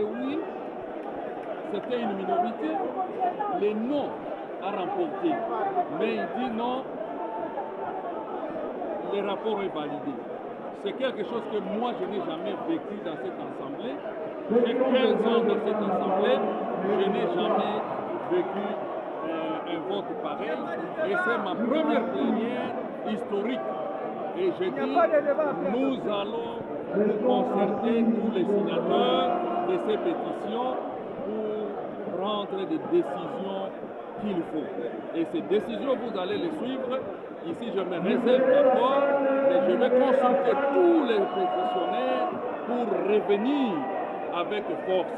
oui, c'était une minorité, le non a remporté. Mais il dit non, le rapport est validé. C'est quelque chose que moi je n'ai jamais vécu dans cette assemblée. J'ai 15 ans dans cette assemblée, je n'ai jamais vécu un vote pareil. Et c'est ma première plénière historique. Et je dis, nous allons nous concerter tous les signateurs de ces pétitions pour prendre des décisions qu'il faut. Et ces décisions, vous allez les suivre. Ici, je me réserve d'accord, mais je vais consulter tous les pétitionnaires pour revenir avec force.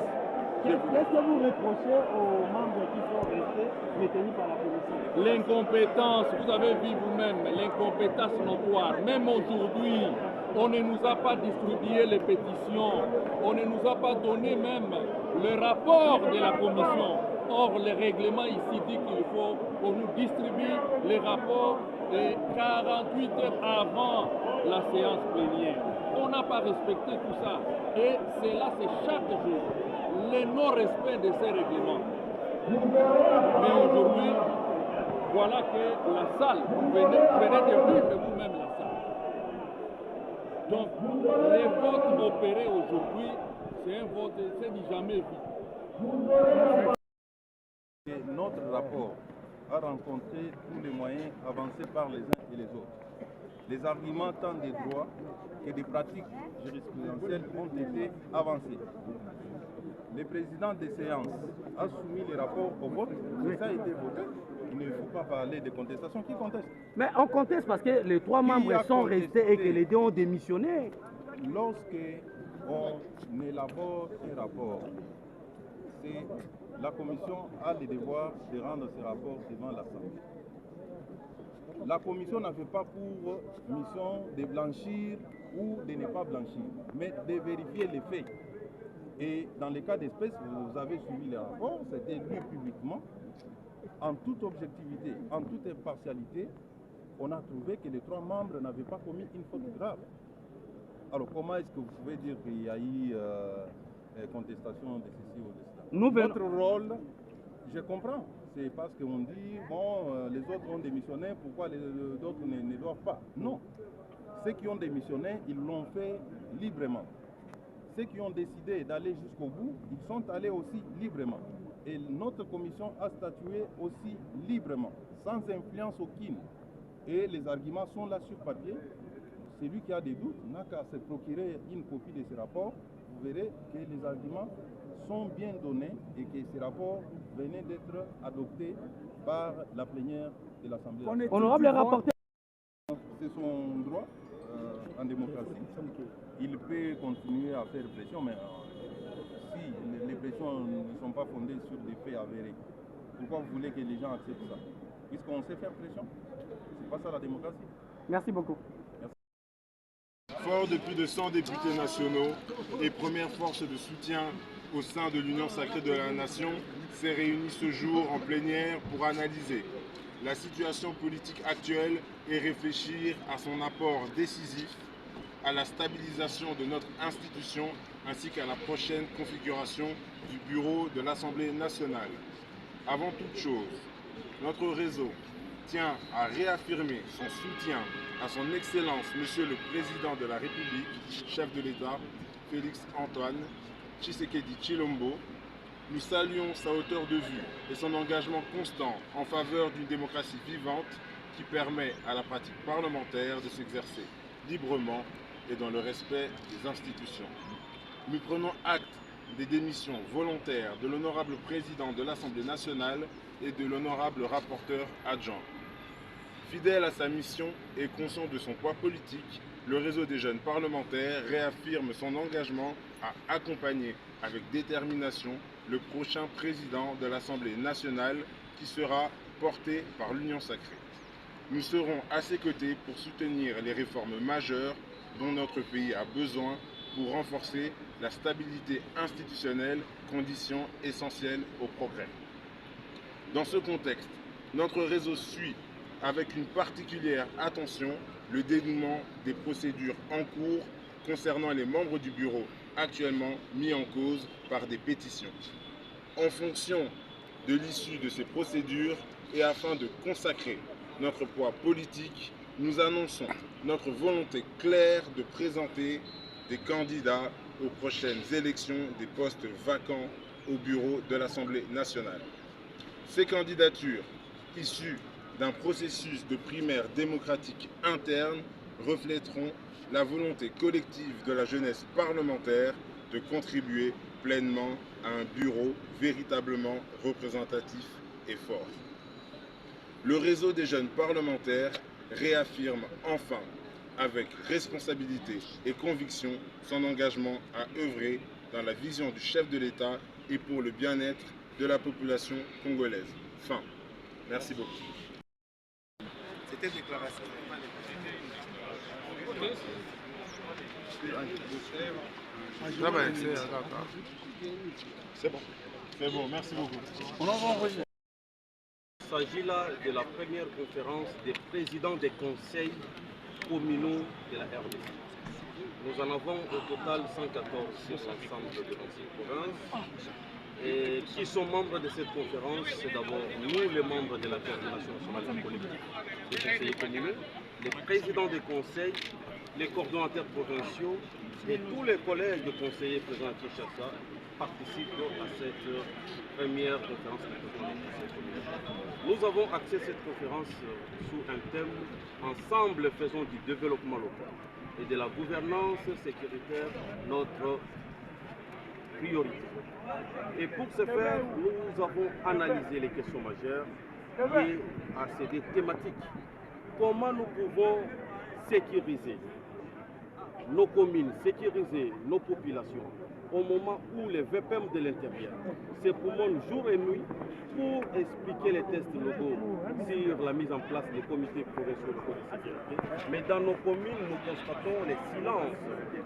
Qu'est-ce que vous reprochez aux membres qui sont restés retenus par la commission? L'incompétence, vous avez vu vous-même, l'incompétence notoire. Même aujourd'hui, on ne nous a pas distribué les pétitions, on ne nous a pas donné même le rapport de la commission. Or, le règlement ici dit qu'il faut qu'on nous distribue les rapports 48 heures avant la séance plénière. On n'a pas respecté tout ça. Et cela, c'est chaque jour. Le non-respect de ces règlements. Mais aujourd'hui, voilà que la salle, vous venez de vivre vous-même la salle. Donc, les votes opérés aujourd'hui, c'est un vote, c'est du jamais vu. Et notre rapport a rencontré tous les moyens avancés par les uns et les autres. Les arguments tant des droits que des pratiques jurisprudentielles ont été avancés. Le président des séances a soumis les rapports au vote, et ça a été voté. Il ne faut pas parler de contestation. Qui conteste? Mais on conteste parce que les 3 membres sont restés et que les 2 ont démissionné. Lorsque on élabore un rapport, la commission a le devoir de rendre ce rapport devant l'Assemblée. La commission n'avait pas pour mission de blanchir ou de ne pas blanchir, mais de vérifier les faits. Et dans le cas d'espèce, vous avez suivi les rapports, c'était lu publiquement, en toute objectivité, en toute impartialité. On a trouvé que les 3 membres n'avaient pas commis une faute grave. Alors comment est-ce que vous pouvez dire qu'il y a eu contestation de ceci ou de cela? Notre rôle, je comprends, c'est parce qu'on dit, bon, les autres ont démissionné, pourquoi les autres ne doivent pas? Non. Ceux qui ont démissionné, ils l'ont fait librement. Ceux qui ont décidé d'aller jusqu'au bout, ils sont allés aussi librement. Et notre commission a statué aussi librement, sans influence aucune. Et les arguments sont là sur papier. Celui qui a des doutes n'a qu'à se procurer une copie de ce rapport. Vous verrez que les arguments sont bien donnés et que ces rapports venaient d'être adoptés par la plénière de l'Assemblée. Honorable rapporteur. C'est son droit en démocratie. Il peut continuer à faire pression, mais si les pressions ne sont pas fondées sur des faits avérés, pourquoi vous voulez que les gens acceptent ça? Puisqu'on sait faire pression, c'est pas ça la démocratie. Merci beaucoup. Fort de plus de 100 députés nationaux et première force de soutien au sein de l'Union sacrée de la Nation, s'est réunie ce jour en plénière pour analyser la situation politique actuelle et réfléchir à son apport décisif à la stabilisation de notre institution ainsi qu'à la prochaine configuration du bureau de l'Assemblée nationale. Avant toute chose, notre réseau tient à réaffirmer son soutien à son Excellence Monsieur le Président de la République, chef de l'État, Félix Antoine Tshisekedi Tshilombo. Nous saluons sa hauteur de vue et son engagement constant en faveur d'une démocratie vivante qui permet à la pratique parlementaire de s'exercer librement et dans le respect des institutions. Nous prenons acte des démissions volontaires de l'honorable président de l'Assemblée nationale et de l'honorable rapporteur adjoint. Fidèle à sa mission et conscient de son poids politique, le réseau des jeunes parlementaires réaffirme son engagement à accompagner avec détermination le prochain président de l'Assemblée nationale qui sera porté par l'Union sacrée. Nous serons à ses côtés pour soutenir les réformes majeures dont notre pays a besoin pour renforcer la stabilité institutionnelle, condition essentielle au progrès. Dans ce contexte, notre réseau suit avec une particulière attention le dénouement des procédures en cours concernant les membres du bureau actuellement mis en cause par des pétitions. En fonction de l'issue de ces procédures et afin de consacrer notre poids politique, nous annonçons notre volonté claire de présenter des candidats aux prochaines élections des postes vacants au bureau de l'Assemblée nationale. Ces candidatures, issues d'un processus de primaire démocratique interne, reflèteront la volonté collective de la jeunesse parlementaire de contribuer pleinement à un bureau véritablement représentatif et fort. Le réseau des jeunes parlementaires réaffirme enfin avec responsabilité et conviction son engagement à œuvrer dans la vision du chef de l'État et pour le bien-être de la population congolaise. Fin. Merci beaucoup. C'était déclaration. C'est bon. C'est bon, merci beaucoup. Il s'agit là de la première conférence des présidents des conseils communaux de la RDC. Nous en avons au total 114 sur l'ensemble de l'ancienne province. Et qui sont membres de cette conférence? C'est d'abord nous, les membres de la coordination nationale politique des conseillers communaux, les présidents des conseils, les coordonnateurs provinciaux et tous les collèges de conseillers présents à Kinshasa participent à cette première conférence des présidents des conseils communaux. Nous avons axé cette conférence sous un thème « Ensemble faisons du développement local et de la gouvernance sécuritaire notre priorité ». Et pour ce faire, nous avons analysé les questions majeures liées à ces thématiques. Comment nous pouvons sécuriser nos communes, sécuriser nos populations au moment où les VPM de l'intérieur se promènent jour et nuit pour expliquer les tests locaux sur la mise en place des comités provinciaux de sécurité. Mais dans nos communes, nous constatons les silences.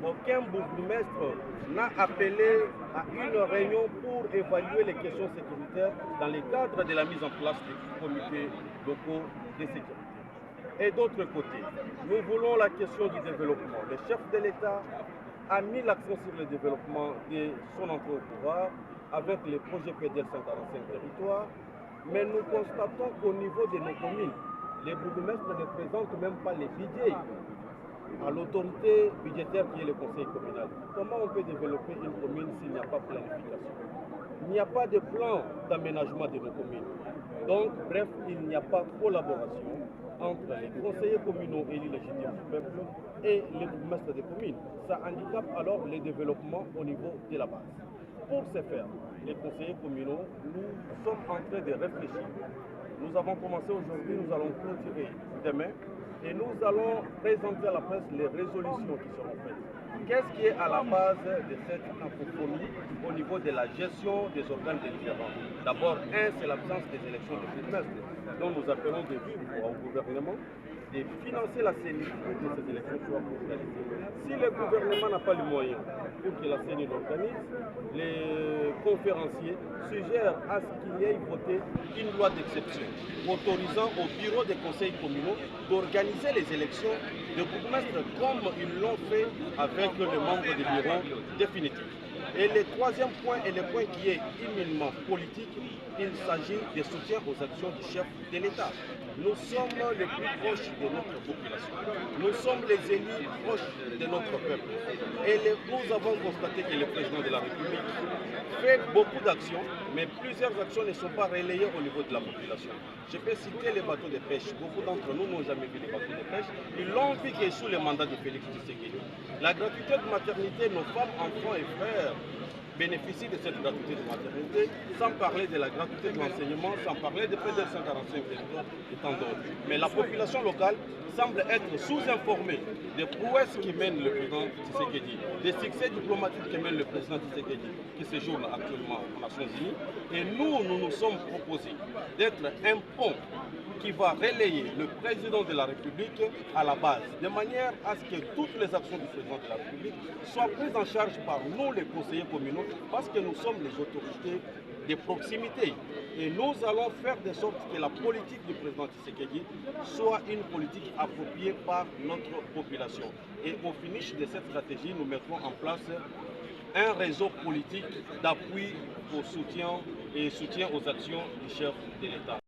Aucun bourgmestre n'a appelé à une réunion pour évaluer les questions sécuritaires dans le cadre de la mise en place des comités locaux de sécurité. Et d'autre côté, nous voulons la question du développement. Le chef de l'État a mis l'accent sur le développement de son entrée au pouvoir avec les projets PDL 145 territoires, mais nous constatons qu'au niveau de nos communes, les bourgmestres ne présentent même pas les budgets à l'autorité budgétaire qui est le conseil communal. Comment on peut développer une commune s'il n'y a pas de planification? Il n'y a pas de plan d'aménagement de nos communes. Donc, bref, il n'y a pas de collaboration entre les conseillers communaux élus légitimes du peuple et les bourgmestres des communes. Ça handicape alors le développement au niveau de la base. Pour ce faire, les conseillers communaux, nous sommes en train de réfléchir. Nous avons commencé aujourd'hui, nous allons clôturer demain et nous allons présenter à la presse les résolutions qui seront faites. Qu'est-ce qui est à la base de cette infophonie au niveau de la gestion des organes délibérants? D'abord, c'est l'absence des élections de bourgmestre, dont nous appelons de vivre au gouvernement de financer la CENI pour que ces élections soient organisées. Si le gouvernement n'a pas les moyens pour que la CENI l'organise, les conférenciers suggèrent à ce qu'il y ait voté une loi d'exception autorisant au bureau des conseils communaux d'organiser les élections de bourgmestre comme ils l'ont fait avec le membre du bureau définitif. Et le troisième point, et le point qui est imminemment politique, il s'agit des soutiens aux actions du chef de l'État. Nous sommes les plus proches de notre population. Nous sommes les élus proches de notre peuple. Et nous avons constaté que le président de la République fait beaucoup d'actions, mais plusieurs actions ne sont pas relayées au niveau de la population. Je peux citer les bateaux de pêche. Beaucoup d'entre nous n'ont jamais vu les bateaux de pêche. Ils l'ont vu que sous le mandat de Félix Tshisekedi. La gratuité de maternité, nos femmes, enfants et frères bénéficient de cette gratuité de maternité, sans parler de la gratuité de l'enseignement, sans parler de PDL 145 et tant d'autres. Mais la population locale semble être sous-informée des prouesses qui mène le président Tshisekedi, des succès diplomatiques qui mène le président Tshisekedi, qui séjourne actuellement aux Nations Unies. Et nous nous sommes proposés d'être un pont qui va relayer le président de la République à la base, de manière à ce que toutes les actions du président de la République soient prises en charge par nous, les conseillers communaux, parce que nous sommes les autorités de proximité. Et nous allons faire de sorte que la politique du président Tshisekedi soit une politique appropriée par notre population. Et au finish de cette stratégie, nous mettrons en place un réseau politique d'appui au soutien et soutien aux actions du chef de l'État.